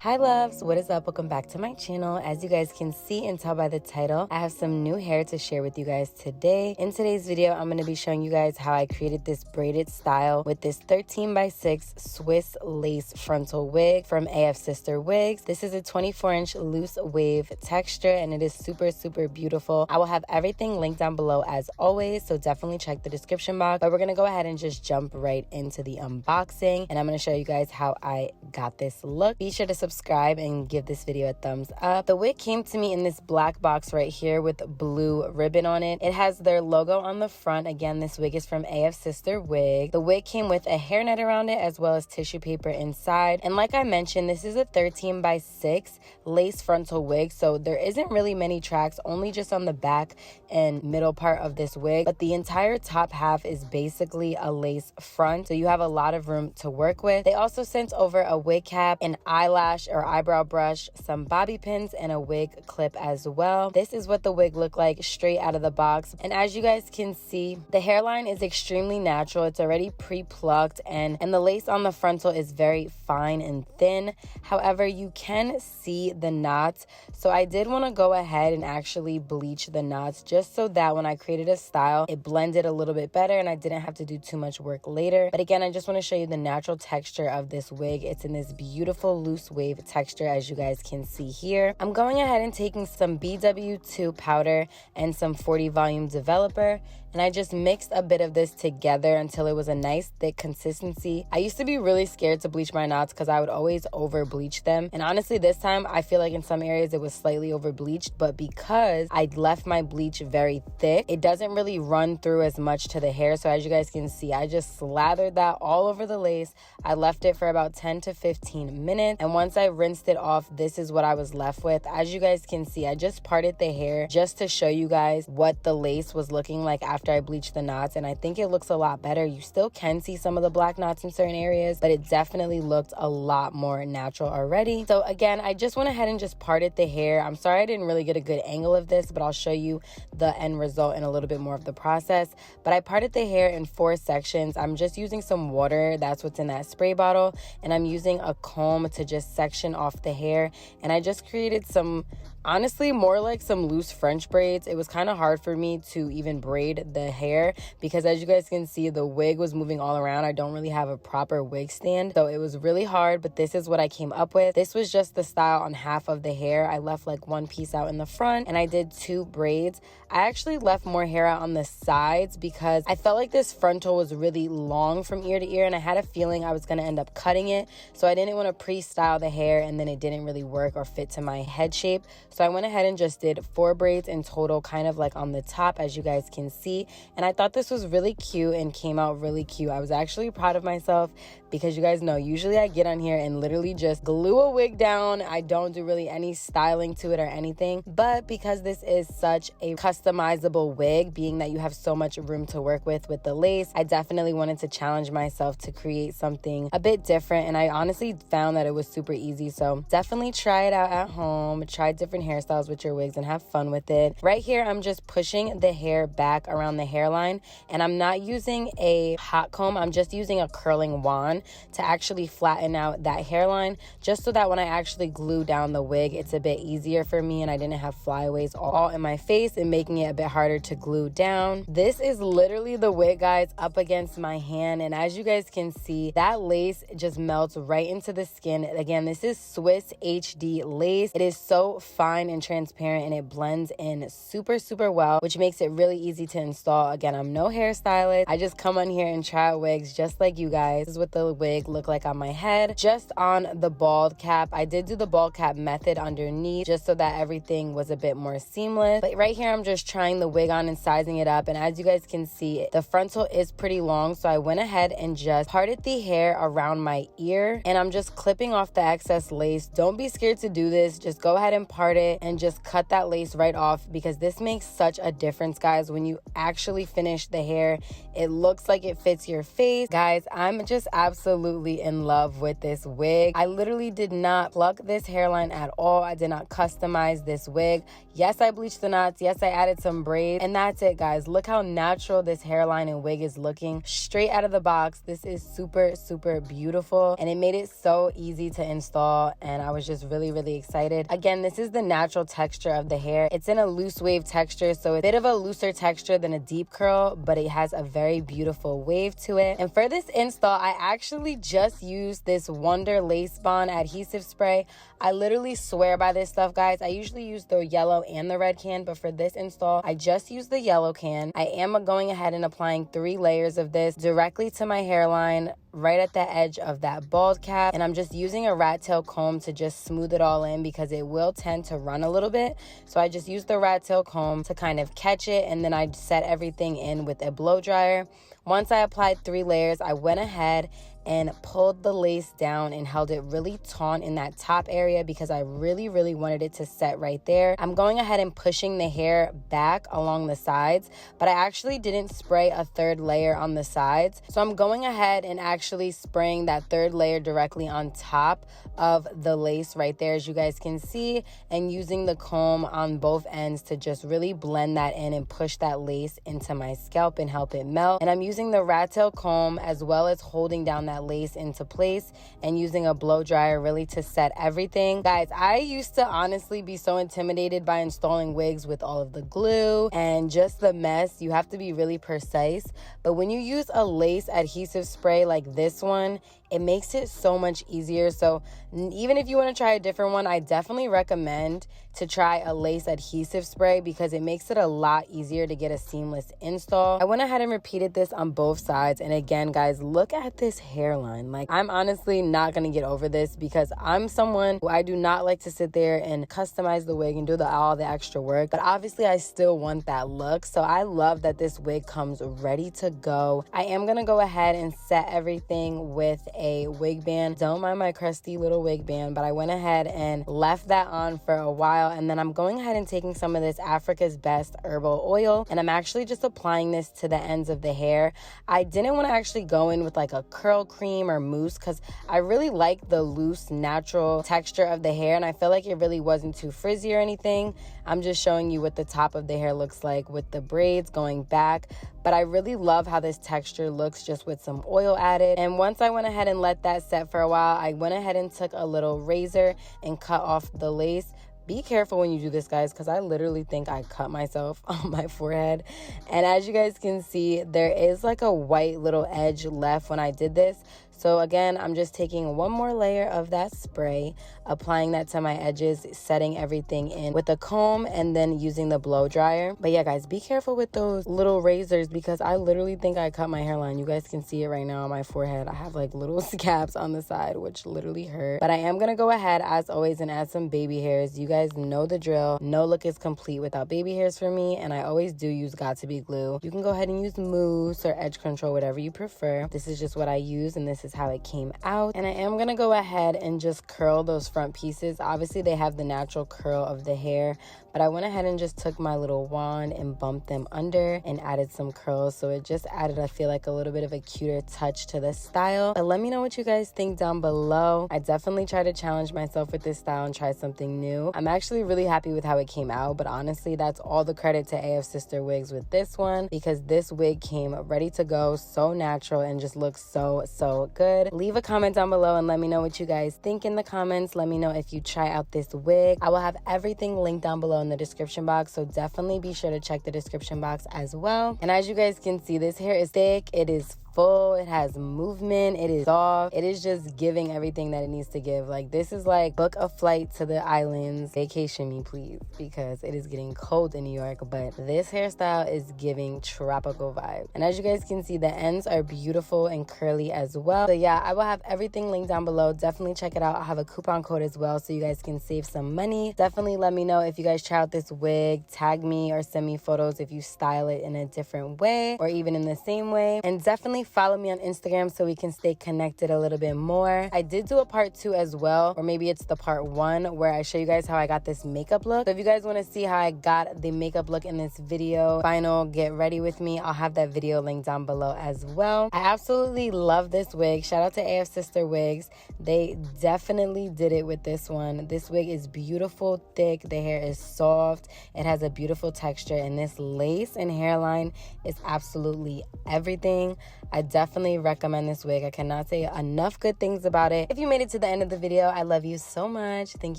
Hi loves, what is up? Welcome back to my channel. As you guys can see and tell by the title, I have some new hair to share with you guys today. In today's video, I'm going to be showing you guys how I created this braided style with this 13x6 Swiss lace frontal wig from AFSISTERWIG Wigs. This is a 24-inch loose wave texture and it is super beautiful. I will have everything linked down below as always, so definitely check the description box. But we're going to go ahead and just jump right into the unboxing and I'm going to show you guys how I got this look. Be sure to subscribe and give this video a thumbs up. The wig came to me in this black box right here with blue ribbon on it. It has their logo on the front. Again, this wig is from AFSISTERWIG. The wig came with a hairnet around it as well as tissue paper inside. And like I mentioned, this is a 13x6 lace frontal wig, so there isn't really many tracks, only just on the back and middle part of this wig. But the entire top half is basically a lace front, so you have a lot of room to work with. They also sent over a wig cap, an eyelash or eyebrow brush, some bobby pins, and a wig clip as well. This is what the wig looked like straight out of the box. And as you guys can see, the hairline is extremely natural. It's already pre-plucked and the lace on the frontal is very fine and thin. However, you can see the knots. So I did want to go ahead and actually bleach the knots just so that when I created a style, it blended a little bit better and I didn't have to do too much work later. But again, I just want to show you the natural texture of this wig. It's in this beautiful loose wave texture as you guys can see here. I'm going ahead and taking some BW2 powder and some 40 volume developer and I just mixed a bit of this together until it was a nice thick consistency. I used to be really scared to bleach my knots because I would always over bleach them, and honestly this time I feel like in some areas it was slightly over bleached, but because I left my bleach very thick, it doesn't really run through as much to the hair. So as you guys can see, I just slathered that all over the lace. I left it for about 10 to 15 minutes and once I rinsed it off, this is what I was left with. As you guys can see, I just parted the hair just to show you guys what the lace was looking like after I bleached the knots, and I think it looks a lot better. You still can see some of the black knots in certain areas, but it definitely looked a lot more natural already. So again, I just went ahead and just parted the hair. I'm sorry I didn't really get a good angle of this, but I'll show you the end result in a little bit more of the process. But I parted the hair in 4 sections. I'm just using some water, that's what's in that spray bottle, and I'm using a comb to just section off the hair. And I just created some, honestly more like some loose French braids. It was kind of hard for me to even braid the hair because as you guys can see, the wig was moving all around. I don't really have a proper wig stand, so it was really hard, but this is what I came up with. This was just the style on half of the hair. I left like one piece out in the front and I did 2 braids. I actually left more hair out on the sides because I felt like this frontal was really long from ear to ear and I had a feeling I was going to end up cutting it, so I didn't want to pre-style the hair and then it didn't really work or fit to my head shape. So I went ahead and just did 4 braids in total, kind of like on the top as you guys can see. And I thought this was really cute and came out really cute. I was actually proud of myself because you guys know usually I get on here and literally just glue a wig down. I don't do really any styling to it or anything, but because this is such a customizable wig, being that you have so much room to work with the lace, I definitely wanted to challenge myself to create something a bit different, and I honestly found that it was super easy. So definitely try it out at home, try different hairstyles with your wigs and have fun with it. Right here I'm just pushing the hair back around the hairline and I'm not using a hot comb, I'm just using a curling wand to actually flatten out that hairline, just so that when I actually glue down the wig it's a bit easier for me and I didn't have flyaways all in my face and making it a bit harder to glue down. This is literally the wig, guys, up against my hand, and as you guys can see, that lace just melts right into the skin. Again, this is Swiss HD lace. It is so fine and transparent and it blends in super well, which makes it really easy to install. Again, I'm no hairstylist. I just come on here and try out wigs just like you guys. This is what the wig looked like on my head. Just on the bald cap, I did do the bald cap method underneath just so that everything was a bit more seamless. But right here I'm just trying the wig on and sizing it up, and as you guys can see, the frontal is pretty long, so I went ahead and just parted the hair around my ear and I'm just clipping off the excess lace. Don't be scared to do this. Just go ahead and part it and just cut that lace right off because this makes such a difference, guys, when you actually actually finish the hair, it looks like it fits your face. Guys, I'm just absolutely in love with this wig. I literally did not pluck this hairline at all. I did not customize this wig. Yes, I bleached the knots. Yes, I added some braids, and that's it, guys. Look how natural this hairline and wig is looking straight out of the box. This is super, super beautiful, and it made it so easy to install, and I was just really, really excited. Again, this is the natural texture of the hair. It's in a loose wave texture, so a bit of a looser texture than a deep curl, but it has a very beautiful wave to it. And for this install, I actually just used this Wonder Lace Bond adhesive spray. I literally swear by this stuff, guys. I usually use the yellow and the red can, but for this install, I just used the yellow can. I am going ahead and applying 3 layers of this directly to my hairline, right at the edge of that bald cap, and I'm just using a rat tail comb to just smooth it all in because it will tend to run a little bit. So I just use the rat tail comb to kind of catch it, and then I set everything in with a blow dryer. Once I applied 3 layers, I went ahead and pulled the lace down and held it really taut in that top area because I really, really wanted it to set right there. I'm going ahead and pushing the hair back along the sides, but I actually didn't spray a 3rd layer on the sides. So I'm going ahead and actually spraying that 3rd layer directly on top of the lace right there, as you guys can see, and using the comb on both ends to just really blend that in and push that lace into my scalp and help it melt. And I'm using the rat tail comb as well as holding down that lace into place and using a blow dryer really to set everything. Guys, I used to honestly be so intimidated by installing wigs with all of the glue and just the mess. You have to be really precise, but when you use a lace adhesive spray like this one, it makes it so much easier. So even if you want to try a different one, I definitely recommend to try a lace adhesive spray because it makes it a lot easier to get a seamless install. I went ahead and repeated this on both sides, and again, guys, look at this hairline. Like, I'm honestly not gonna get over this because I'm someone who I do not like to sit there and customize the wig and do all the extra work, but obviously I still want that look. So I love that this wig comes ready to go. I am gonna go ahead and set everything with a wig band. Don't mind my crusty little wig band, but I went ahead and left that on for a while, and then I'm going ahead and taking some of this Africa's Best herbal oil, and I'm actually just applying this to the ends of the hair. I didn't want to actually go in with like a curl cream or mousse because I really like the loose natural texture of the hair, and I feel like it really wasn't too frizzy or anything. I'm just showing you what the top of the hair looks like with the braids going back, but I really love how this texture looks just with some oil added. And once I went ahead and let that set for a while, I went ahead and took a little razor and cut off the lace. Be careful when you do this, guys, because I literally think I cut myself on my forehead. And as you guys can see, there is like a white little edge left when I did this. So again, I'm just taking one more layer of that spray, applying that to my edges, setting everything in with a comb, and then using the blow dryer. But yeah, guys, be careful with those little razors because I literally think I cut my hairline. You guys can see it right now on my forehead. I have like little scabs on the side, which literally hurt. But I am gonna go ahead, as always, and add some baby hairs. You guys know the drill. No look is complete without baby hairs for me, and I always do use Got2b glue. You can go ahead and use mousse or edge control, whatever you prefer. This is just what I use, and this is how it came out. And I am gonna go ahead and just curl those front pieces. Obviously they have the natural curl of the hair, but I went ahead and just took my little wand and bumped them under and added some curls, so it just added, I feel like, a little bit of a cuter touch to the style. But let me know what you guys think down below. I definitely try to challenge myself with this style and try something new. I'm actually really happy with how it came out, but honestly, that's all the credit to AF Sister Wigs with this one because this wig came ready to go, so natural, and just looks so good. Leave a comment down below and let me know what you guys think in the comments. Let me know if you try out this wig. I will have everything linked down below in the description box, so definitely be sure to check the description box as well. And as you guys can see, this hair is thick, it is full, it has movement, it is soft, it is just giving everything that it needs to give. Like, this is like book a flight to the islands, vacation me please, because it is getting cold in New York, but this hairstyle is giving tropical vibe. And as you guys can see, the ends are beautiful and curly as well. So yeah, I will have everything linked down below. Definitely check it out. I'll have a coupon code as well so you guys can save some money. Definitely let me know if you guys try out this wig. Tag me or send me photos if you style it in a different way or even in the same way. And definitely follow me on Instagram so we can stay connected a little bit more. I did do a part 2 as well, or maybe it's the part 1 where I show you guys how I got this makeup look. So if you guys want to see how I got the makeup look in this video, final get ready with me, I'll have that video linked down below as well. I absolutely love this wig. Shout out to AF Sister Wigs. They definitely did it with this one. This wig is beautiful, thick, the hair is soft, it has a beautiful texture, and this lace and hairline is absolutely everything. I definitely recommend this wig. I cannot say enough good things about it. If you made it to the end of the video, I love you so much. Thank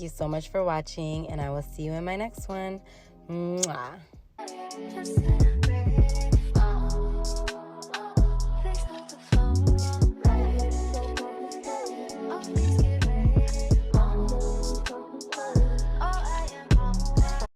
you so much for watching, and I will see you in my next one. Mwah.